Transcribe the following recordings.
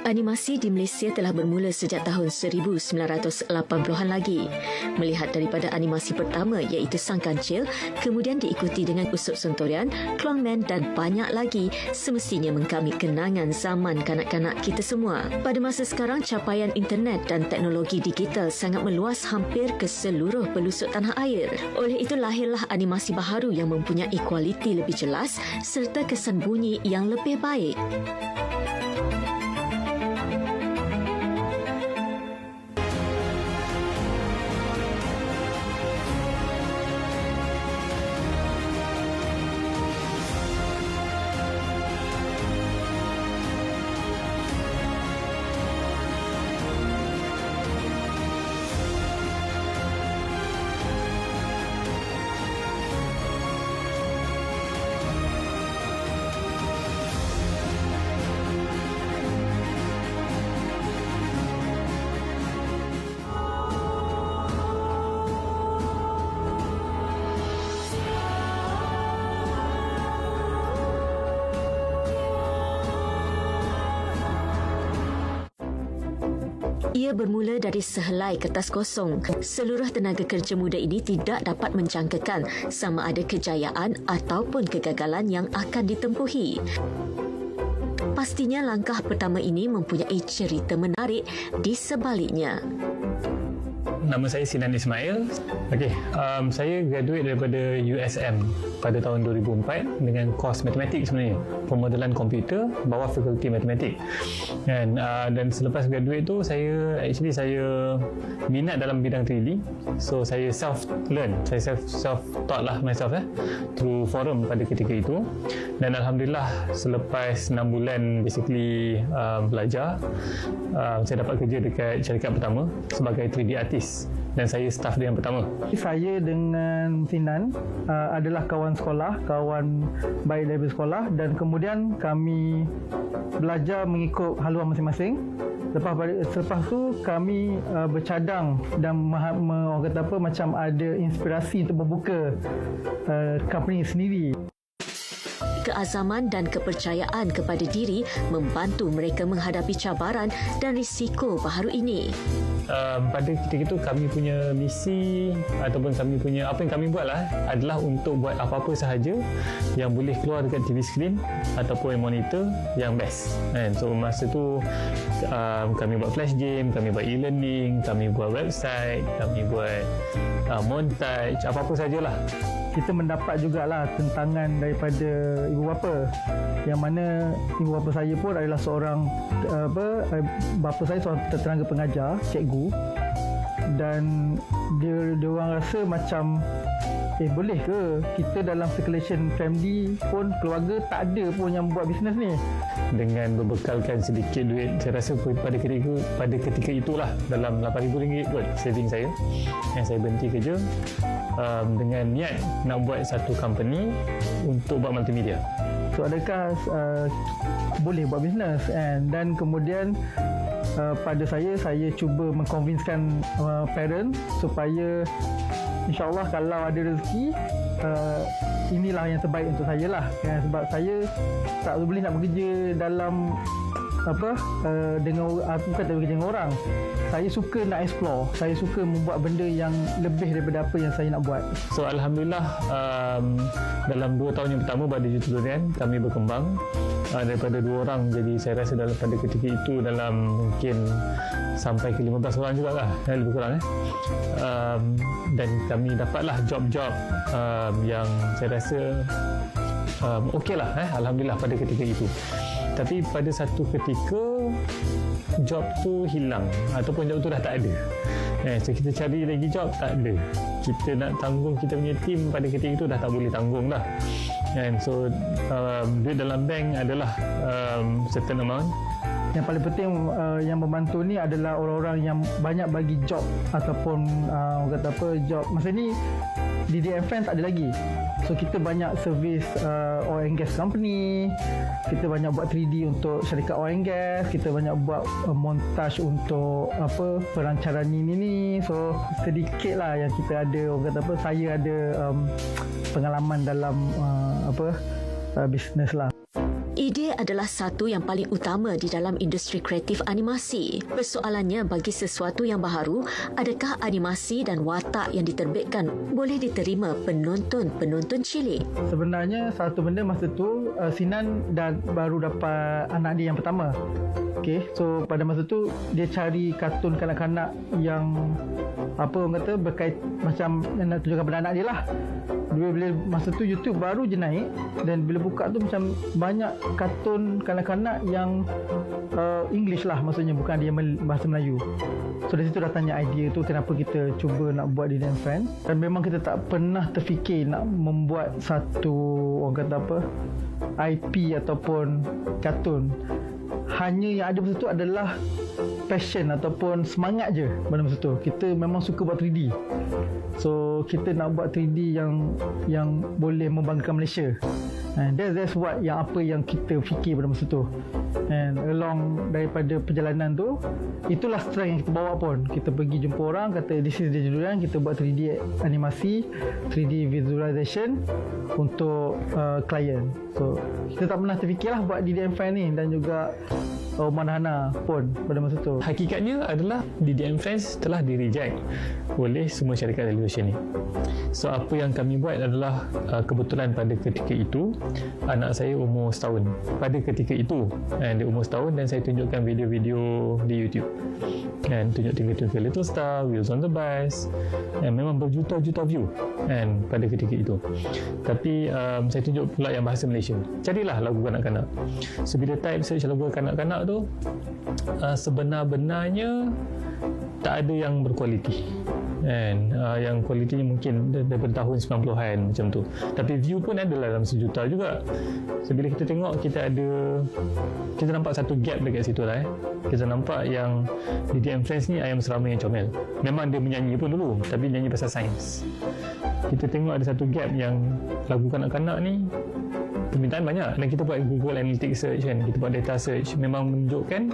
Animasi di Malaysia telah bermula sejak tahun 1980-an lagi. Melihat daripada animasi pertama iaitu Sang Kancil, kemudian diikuti dengan Usop Sontorian, Clonman dan banyak lagi, semestinya mengkami kenangan zaman kanak-kanak kita semua. Pada masa sekarang, capaian internet dan teknologi digital sangat meluas hampir ke seluruh pelosok tanah air. Oleh itu lahirlah animasi baharu yang mempunyai kualiti lebih jelas serta kesan bunyi yang lebih baik. Ia bermula dari sehelai kertas kosong. Seluruh tenaga kerja muda ini tidak dapat menjangkakan sama ada kejayaan ataupun kegagalan yang akan ditempuhi. Pastinya langkah pertama ini mempunyai cerita menarik di sebaliknya. Nama saya Sinan Ismail. Saya graduate daripada USM pada tahun 2004 dengan kos matematik sebenarnya, pemodelan komputer bawah fakulti matematik. Dan selepas graduate tu saya minat dalam bidang 3D. So saya self-learn, saya self-taught lah myself through forum pada ketika itu. Dan alhamdulillah selepas 6 bulan basically belajar, saya dapat kerja dekat syarikat pertama sebagai 3D artist. Dan saya staff dia yang pertama. Saya dengan Sinan adalah kawan sekolah, kawan baik dari sekolah, dan kemudian kami belajar mengikut haluan masing-masing. Selepas tu kami bercadang dan orang kata apa, macam ada inspirasi untuk membuka company sendiri. Keazaman dan kepercayaan kepada diri membantu mereka menghadapi cabaran dan risiko baharu ini. Pada ketika itu kami punya misi ataupun kami punya apa yang kami buatlah adalah untuk buat apa-apa sahaja yang boleh keluar dekat TV screen ataupun monitor yang best. So masa tu kami buat flash game, kami buat e-learning, kami buat website, kami buat montage, apa-apa sajalah. Kita mendapat jugalah tentangan daripada ibu bapa, yang mana ibu bapa saya pun adalah seorang bapa saya seorang tenaga pengajar, cikgu, dan dia orang rasa macam boleh ke kita dalam circulation family pun, keluarga tak ada pun yang buat bisnes ni. Dengan berbekalkan sedikit duit, saya rasa pada ketika itulah dalam RM8,000 kot saving saya, yang saya berhenti kerja dengan niat nak buat satu company untuk buat multimedia. So adakah boleh buat bisnes, dan kemudian pada saya cuba mengconvincekan parents supaya InsyaAllah kalau ada rezeki, inilah yang terbaik untuk saya lah. Sebab saya tak boleh nak bekerja dalam dengan bukan tak bekerja dengan orang. Saya suka nak explore, saya suka membuat benda yang lebih daripada apa yang saya nak buat. So alhamdulillah dalam 2 tahun yang pertama pada Tutorial kami berkembang daripada 2 orang, jadi saya rasa pada ketika itu dalam mungkin sampai ke 15 orang jugalah, lebih kurang dan kami dapatlah job-job yang saya rasa okey lah, alhamdulillah pada ketika itu. Tapi pada satu ketika job tu hilang ataupun job tu dah tak ada. So kita cari lagi job, tak ada. Kita nak tanggung kita punya team pada ketika itu dah tak boleh tanggung dah. So duit dalam bank adalah certain amount. Yang paling penting yang membantu ni adalah orang-orang yang banyak bagi job ataupun orang kata apa, job. Masa ni DDM Friends tak ada lagi. So kita banyak servis oil and gas company, kita banyak buat 3D untuk syarikat oil and gas, kita banyak buat montage untuk perancaran ni. So sedikit lah yang kita ada, orang kata apa, saya ada pengalaman dalam bisnes lah. Ide adalah satu yang paling utama di dalam industri kreatif animasi. Persoalannya, bagi sesuatu yang baharu, adakah animasi dan watak yang diterbitkan boleh diterima penonton-penonton cilik? Sebenarnya satu benda masa tu Sinan dah baru dapat anak dia yang pertama. Okay, so pada masa tu dia cari kartun kanak-kanak yang orang kata berkait macam yang nak tunjukkan pada anak dia lah. Bila masa tu YouTube baru je naik, dan bila buka tu macam banyak kartun kanak-kanak yang English lah, maksudnya bukan dia bahasa Melayu. So dari situ datangnya idea tu, kenapa kita cuba nak buat Didi and Friends. Dan memang kita tak pernah terfikir nak membuat satu IP ataupun kartun. Hanya yang ada masa tu adalah passion ataupun semangat je pada masa tu. Kita memang suka buat 3D. So kita nak buat 3D yang boleh membanggakan Malaysia. And that's what apa yang kita fikir pada masa tu. And along daripada perjalanan tu, itulah strength yang kita bawa pun. Kita pergi jumpa orang, kata this is the jururan, kita buat 3D animasi, 3D visualization untuk klien. So kita tak pernah terfikirlah buat Didi and Friends ni, dan juga Omar dan Hana pun pada masa tu. Hakikatnya adalah Didi and Friends telah di-reject oleh semua syarikat televisyen ni. So apa yang kami buat adalah kebetulan pada ketika itu anak saya umur setahun. Pada ketika itu dia umur setahun, dan saya tunjukkan video-video di YouTube. Dan tunjuk Twinkle Little Star, Wheels on the Bus, dan memang berjuta-juta view pada ketika itu. Tapi saya tunjuk pula yang bahasa Malaysia. Carilah lagu kanak-kanak. So bila type search lagu kanak-kanak tu, sebenar-benarnya tak ada yang berkualiti. Yang kualitinya mungkin daripada tahun 90-an macam tu. Tapi view pun adalah dalam 1 juta juga. So bila kita tengok, kita nampak satu gap dekat situ lah. Kita nampak yang Didi and Friends ni ayam serama yang comel. Memang dia menyanyi pun dulu, tapi nyanyi pasal sains. Kita tengok ada satu gap yang lagu kanak-kanak ni permintaan banyak, dan kita buat Google Analytics search kan, kita buat data search, memang menunjukkan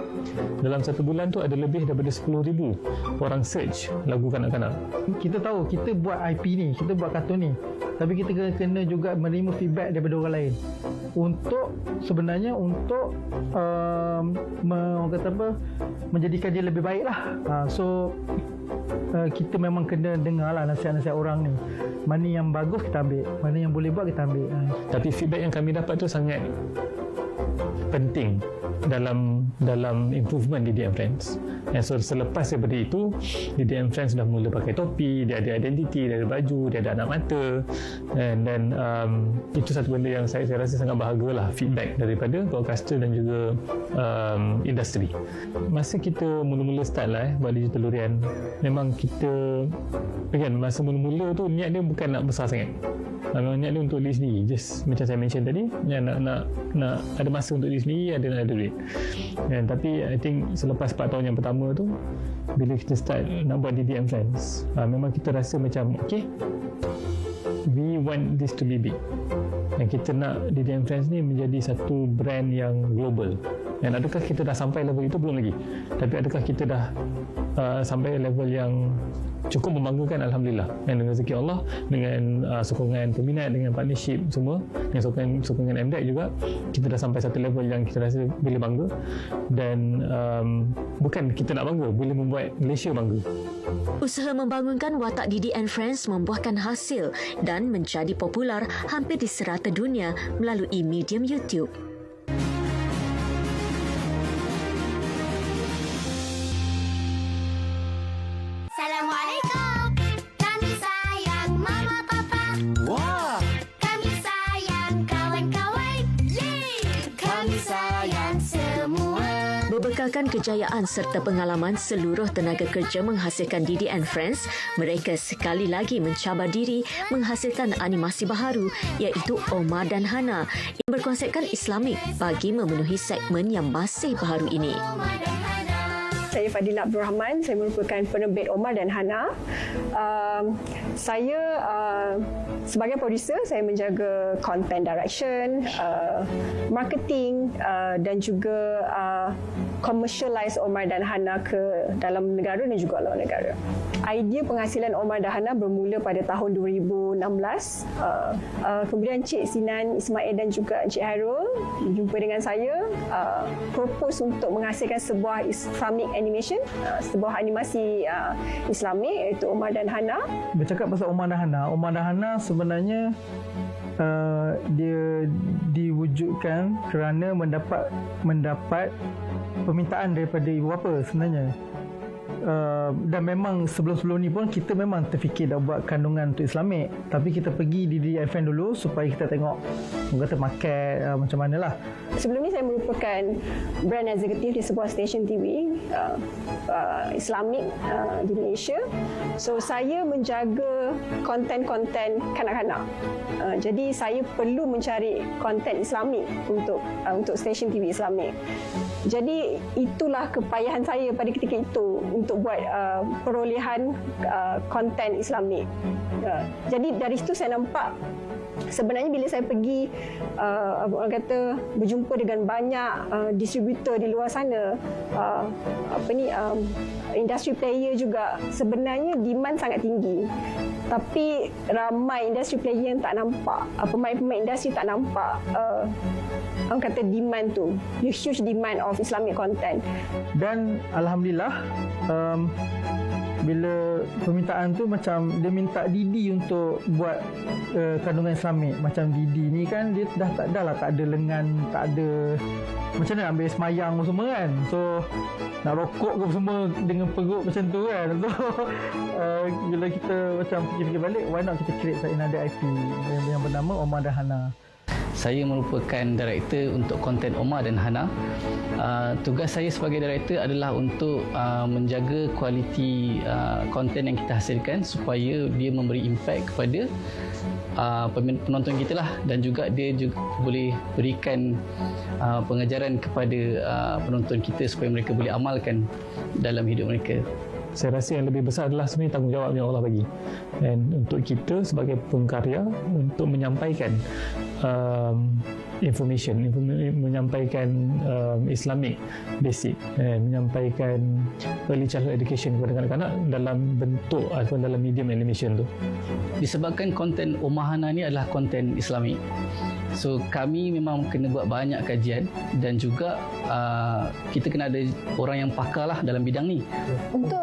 dalam 1 bulan tu ada lebih daripada 10,000 orang search lagu kanak-kanak. Kita tahu kita buat IP ni, kita buat kartun ni, tapi kita kena juga menerima feedback daripada orang lain untuk menjadikan dia lebih baik lah. So kita memang kena dengar lah nasihat-nasihat orang ni. Mana yang bagus kita ambil, mana yang boleh buat kita ambil. Tapi feedback yang kami dapat tu sangat penting dalam improvement Didi and Friends. So selepas daripada itu, Didi and Friends dah mula pakai topi, dia ada identiti, dia ada baju, dia ada anak mata, dan itu satu benda yang saya rasa sangat bahagialah, feedback daripada broadcaster dan juga industri. Masa kita mula-mula start lah buat Digital Durian, memang kita masa mula-mula tu niat dia bukan nak besar sangat. Memang niat dia untuk diri sendiri, just macam saya mention tadi, nak ada masa untuk diri sendiri, ada duit. Tapi I think selepas 4 tahun yang pertama tu, bila kita start nak buat Didi and Friends, memang kita rasa macam we want this to be big, dan kita nak Didi and Friends ni menjadi satu brand yang global. Dan adakah kita dah sampai level itu? Belum lagi. Tapi adakah kita dah sampai level yang cukup membanggakan? Alhamdulillah. Dan dengan rezeki Allah, dengan sokongan peminat, dengan partnership semua, dengan sokongan MDEC juga, kita dah sampai satu level yang kita rasa boleh bangga. Dan bukan kita nak bangga, boleh membuat Malaysia bangga. Usaha membangunkan watak Didi and Friends membuahkan hasil dan menjadi popular hampir di serata dunia melalui medium YouTube. Berbekalkan kejayaan serta pengalaman seluruh tenaga kerja menghasilkan Didi and Friends, mereka sekali lagi mencabar diri menghasilkan animasi baharu iaitu Omar dan Hana yang berkonsepkan Islamik bagi memenuhi segmen yang masih baharu ini. Saya Fadila Abdul Rahman, saya merupakan penerbit Omar dan Hana. Saya sebagai producer, saya menjaga content direction, marketing dan juga commercialize Omar dan Hana ke dalam negara dan juga luar negara. Idea penghasilan Omar dan Hana bermula pada tahun 2016. Kemudian Cik Sinan Ismail dan juga Encik Hairul berjumpa dengan saya, propose untuk menghasilkan sebuah Islamic animation, sebuah animasi Islamik iaitu Omar dan Hana. Bercakap pasal Omar dan Hana sebenarnya dia diwujudkan kerana mendapat permintaan daripada ibu bapa sebenarnya. Dan memang sebelum-sebelum ni pun kita memang terfikir dah buat kandungan untuk Islamik, tapi kita pergi di DFN dulu supaya kita tengok kata market macam mana lah. Sebelum ni saya merupakan brand eksekutif di sebuah stesen TV Islamik di Malaysia. So saya menjaga konten-konten kanak-kanak. Jadi saya perlu mencari konten Islamik untuk stesen TV Islamik. Jadi itulah kepayahan saya pada ketika itu untuk buat perolehan konten Islamik. Jadi dari situ saya nampak sebenarnya bila saya pergi orang kata berjumpa dengan banyak distributor di luar sana, industri player juga, sebenarnya demand sangat tinggi. Tapi ramai industri player yang tak nampak, pemain-pemain industri tak nampak orang kata demand tu, the huge demand of Islamic content. Dan alhamdulillah bila permintaan tu macam dia minta Didi untuk buat kandungan Islamik. Macam Didi ni kan dia dah tak ada lengan, tak ada macam mana ambil semayang semua kan. So nak rokok ke semua dengan perut macam tu kan. So bila kita macam fikir-fikir balik, why not kita create another IP yang bernama Omar dan Hana. Saya merupakan director untuk konten Omar dan Hana. Tugas saya sebagai director adalah untuk menjaga kualiti konten yang kita hasilkan supaya dia memberi impact kepada penonton kita lah, dan juga dia juga boleh berikan pengajaran kepada penonton kita supaya mereka boleh amalkan dalam hidup mereka. Saya rasa yang lebih besar adalah sebenarnya tanggungjawab yang Allah bagi, dan untuk kita sebagai pengkarya untuk menyampaikan information, menyampaikan Islamic basic, menyampaikan early childhood education kepada kanak-kanak dalam bentuk ataupun dalam medium animation tu. Disebabkan konten Omar Hana ni adalah konten Islamic, so kami memang kena buat banyak kajian, dan juga kita kena ada orang yang pakar lah dalam bidang ni. Untuk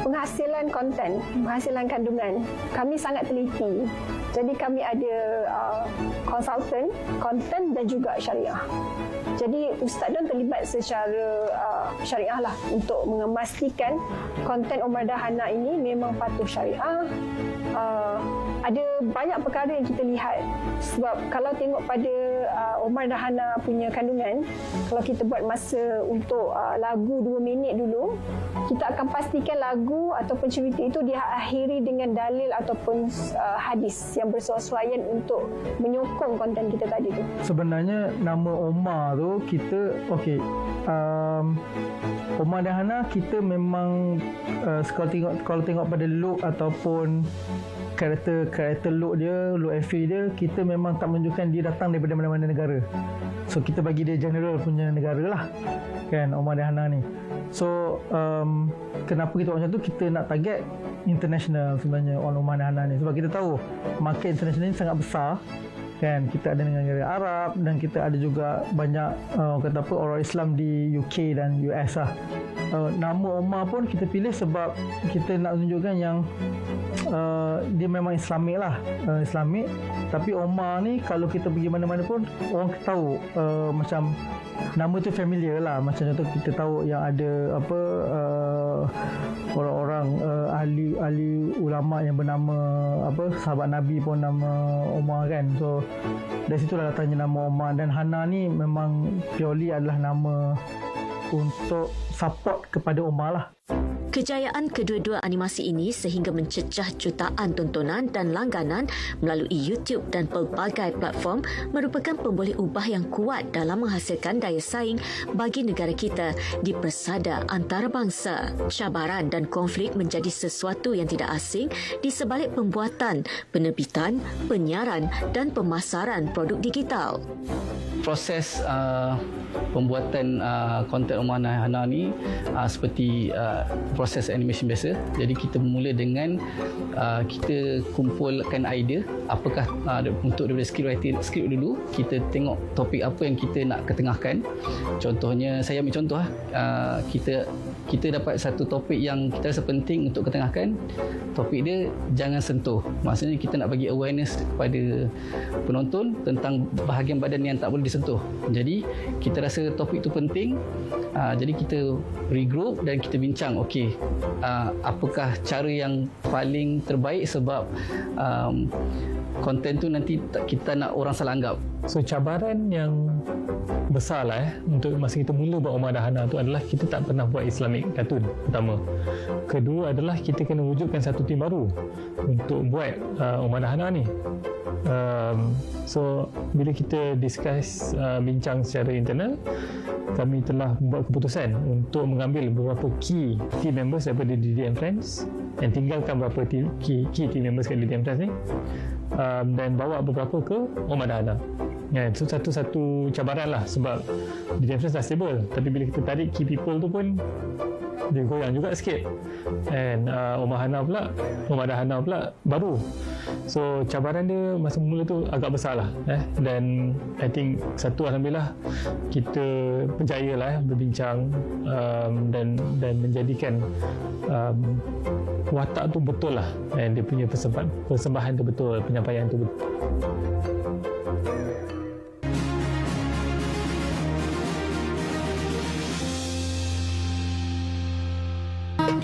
penghasilan konten, penghasilan kandungan, kami sangat teliti. Jadi kami ada konsultan, konten dan juga syariah. Jadi Ustaz Don terlibat secara syariah lah untuk memastikan konten Omar dan Hana ini memang patuh syariah. Ada banyak perkara yang kita lihat, sebab kalau tengok pada Omar dan Hana punya kandungan, kalau kita buat masa untuk lagu 2 minit dulu, kita akan pastikan lagu ataupun cerita itu diakhiri dengan dalil ataupun hadis yang bersesuaian untuk menyokong konten kita tadi tu. Sebenarnya nama Omar tu kita Omar dan Hana kita memang kalau tengok pada look ataupun karakter look dia, look FA dia, kita memang tak menunjukkan dia datang daripada mana-mana negara. So kita bagi dia general punya negara lah kan, Omar dan Hana ni. So kenapa kita buat macam tu, kita nak target international sebenarnya on Omar dan Hana ni, sebab kita tahu market international ni sangat besar kan. Kita ada negara Arab dan kita ada juga banyak orang Islam di UK dan US lah. Nama Omar pun kita pilih sebab kita nak tunjukkan yang dia memang Islamik lah, Islamik. Tapi Omar ni kalau kita pergi mana-mana pun orang tahu macam nama tu familiar lah. Macam contoh kita tahu yang ada orang-orang ahli ulama yang bernama sahabat Nabi pun nama Omar kan. So dari situlah datangnya nama Omar. Dan Hana ni memang purely adalah nama untuk support kepada Omar lah. Kejayaan kedua-dua animasi ini sehingga mencecah jutaan tontonan dan langganan melalui YouTube dan pelbagai platform merupakan pemboleh ubah yang kuat dalam menghasilkan daya saing bagi negara kita di persada antarabangsa. Cabaran dan konflik menjadi sesuatu yang tidak asing di sebalik pembuatan, penerbitan, penyiaran dan pemasaran produk digital. Proses pembuatan konten Omah dan Hana ni seperti proses animation biasa. Jadi kita bermula dengan kita kumpulkan idea, apakah untuk daripada skrip dulu, kita tengok topik apa yang kita nak ketengahkan. Contohnya, saya ambil contoh kita dapat satu topik yang kita rasa penting untuk ketengahkan. Topik dia jangan sentuh. Maksudnya kita nak bagi awareness kepada penonton tentang bahagian badan yang tak boleh disentuh. Jadi kita rasa topik itu penting. Jadi kita regroup dan kita bincang, okey, apakah cara yang paling terbaik sebab konten tu nanti kita nak orang salah anggap. So cabaran yang besar lah untuk masa kita mula buat Omah dan Hana tu adalah kita tak pernah buat Islamic cartoon, pertama. Kedua adalah kita kena wujudkan satu tim baru untuk buat Omah dan Hana ni. So bila kita discuss, bincang secara internal, kami telah membuat keputusan untuk mengambil beberapa key team members daripada DD and Friends dan tinggalkan beberapa key team members kat DD and Friends ni, dan bawa beberapa ke Omah dan Hana. So satu cabaran lah sebab DD and Friends dah stable, tapi bila kita tarik key people tu pun dia goyang juga sikit. And Omah dan Hana pula baru. So cabaran dia masa mula tu agak besar lah. Dan I think alhamdulillah kita berjaya lah berbincang dan menjadikan watak tu betul lah. And dia punya persembahan tu betul, penyampaian tu betul.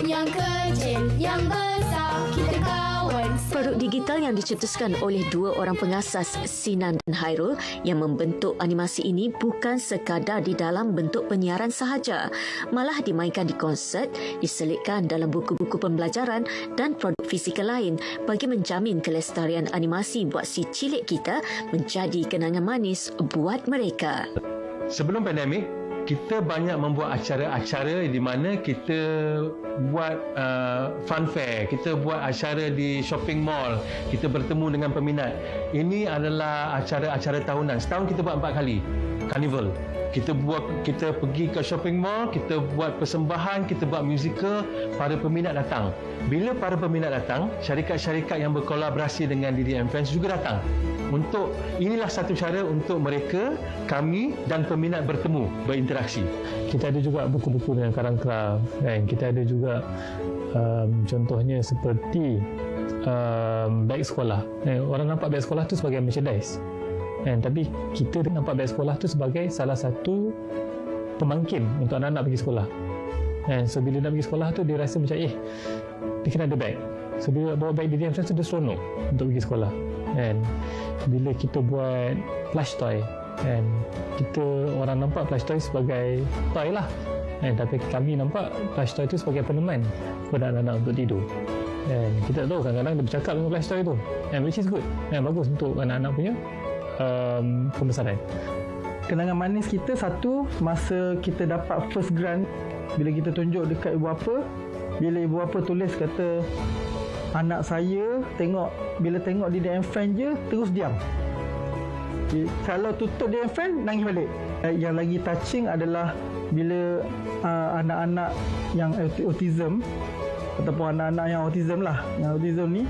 Yang kecil, yang besar, kita kawan. Produk digital yang dicetuskan oleh dua orang pengasas, Sinan dan Hairul, yang membentuk animasi ini bukan sekadar di dalam bentuk penyiaran sahaja, malah dimainkan di konsert, diselitkan dalam buku-buku pembelajaran dan produk fizikal lain bagi menjamin kelestarian animasi buat si cilik kita menjadi kenangan manis buat mereka. Sebelum pandemik, kita banyak membuat acara-acara di mana kita buat fun fair, kita buat acara di shopping mall, kita bertemu dengan peminat. Ini adalah acara-acara tahunan. Setahun kita buat 4 kali. Carnival. Kita pergi ke shopping mall, kita buat persembahan, kita buat musical, para peminat datang. Bila para peminat datang, syarikat-syarikat yang berkolaborasi dengan DD and Friends juga datang. Inilah satu cara untuk mereka, kami dan peminat bertemu, berinteraksi. Kita ada juga buku-buku dengan karang kraft, kan? Kita ada juga contohnya seperti beg sekolah. Orang nampak beg sekolah tu sebagai merchandise, kan? Tapi kita nampak beg sekolah tu sebagai salah satu pemangkin untuk anak-anak pergi sekolah. So bila nak pergi sekolah tu dia rasa macam dia kena ada beg. So bila bawa beg dia macam tu dia seronok untuk pergi sekolah. And bila kita buat plush toy, and orang nampak plush toy sebagai toy lah, tapi kami nampak plush toy tu sebagai peneman kepada anak-anak untuk tidur. And kita tak tahu, kadang-kadang dia bercakap dengan plush toy tu, and which is good, bagus untuk anak-anak punya pembesaran. Kenangan manis kita satu, masa kita dapat first grant, bila kita tunjuk dekat ibu bapa, bila ibu bapa tulis kata anak saya bila tengok DD and Friends je terus diam. Kalau tutup DD and Friends nangis balik. Yang lagi touching adalah bila anak-anak yang autism ataupun anak-anak yang autism ni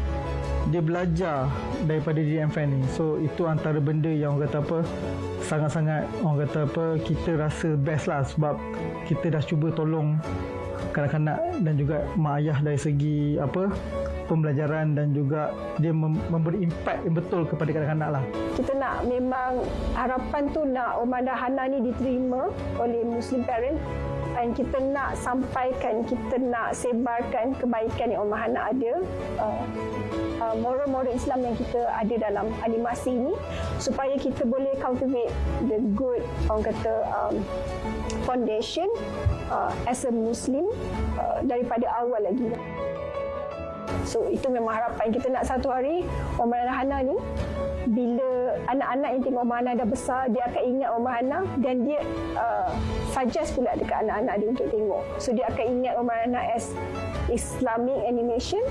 dia belajar daripada DD and Friends ni. So itu antara benda yang orang kata sangat-sangat kita rasa best lah, sebab kita dah cuba tolong kanak-kanak dan juga mak ayah dari segi pembelajaran, dan juga dia memberi impak yang betul kepada kanak-kanak lah. Kita nak, memang harapan tu nak Omah dan Hana ni diterima oleh Muslim parent, dan kita nak sampaikan, kita nak sebarkan kebaikan yang Omah Hana ada, moral-moral Islam yang kita ada dalam animasi ini, supaya kita boleh cultivate the good, orang kata foundation as a Muslim daripada awal lagi. So itu memang harapan kita nak satu hari Omar Hana ni, bila anak-anak yang tengok Omar Hana dah besar, dia akan ingat Omar Hana dan dia suggest pula dekat anak-anak dia untuk tengok. So dia akan ingat Omar Hana as Islamic animation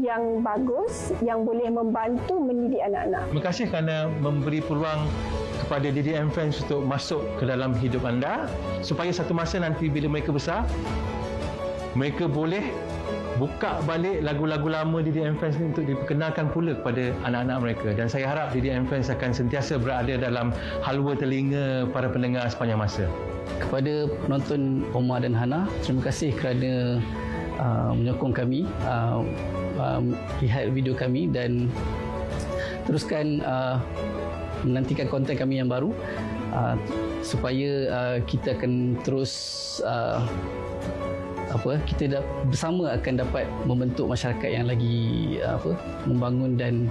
yang bagus, yang boleh membantu mendidik anak-anak. Terima kasih kerana memberi peluang kepada DDM Friends untuk masuk ke dalam hidup anda, supaya satu masa nanti bila mereka besar, mereka boleh buka balik lagu-lagu lama DDM Friends ni untuk diperkenalkan pula kepada anak-anak mereka. Dan saya harap DDM Friends akan sentiasa berada dalam halwa telinga para pendengar sepanjang masa. Kepada penonton Omar dan Hana, terima kasih kerana menyokong kami, lihat video kami dan teruskan menantikan konten kami yang baru, supaya kita akan terus kita bersama akan dapat membentuk masyarakat yang lagi membangun dan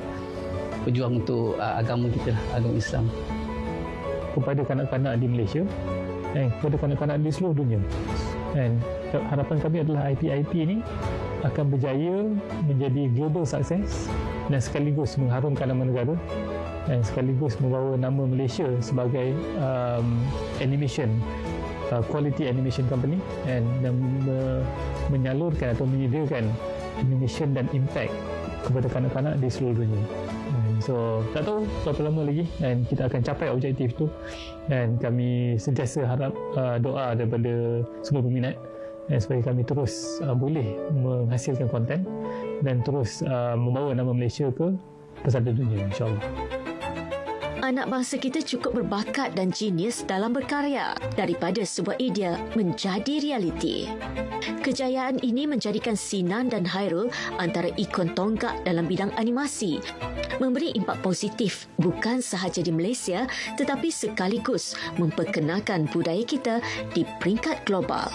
berjuang untuk agama kita, agama Islam. Kepada kanak-kanak di Malaysia dan kepada kanak-kanak di seluruh dunia. Dan harapan kami adalah IP ni akan berjaya menjadi global success dan sekaligus mengharumkan nama negara dan sekaligus membawa nama Malaysia sebagai animation quality animation company dan menyalurkan atau menyediakan animation dan impact kepada kanak-kanak di seluruh dunia. So tak tahu berapa lama lagi dan kita akan capai objektif tu, dan kami sentiasa harap doa daripada semua peminat supaya kami terus boleh menghasilkan konten dan terus membawa nama Malaysia ke pesada dunia, insyaAllah. Anak bangsa kita cukup berbakat dan jenius dalam berkarya daripada sebuah idea menjadi realiti. Kejayaan ini menjadikan Sinan dan Hairul antara ikon tonggak dalam bidang animasi, memberi impak positif bukan sahaja di Malaysia tetapi sekaligus memperkenalkan budaya kita di peringkat global.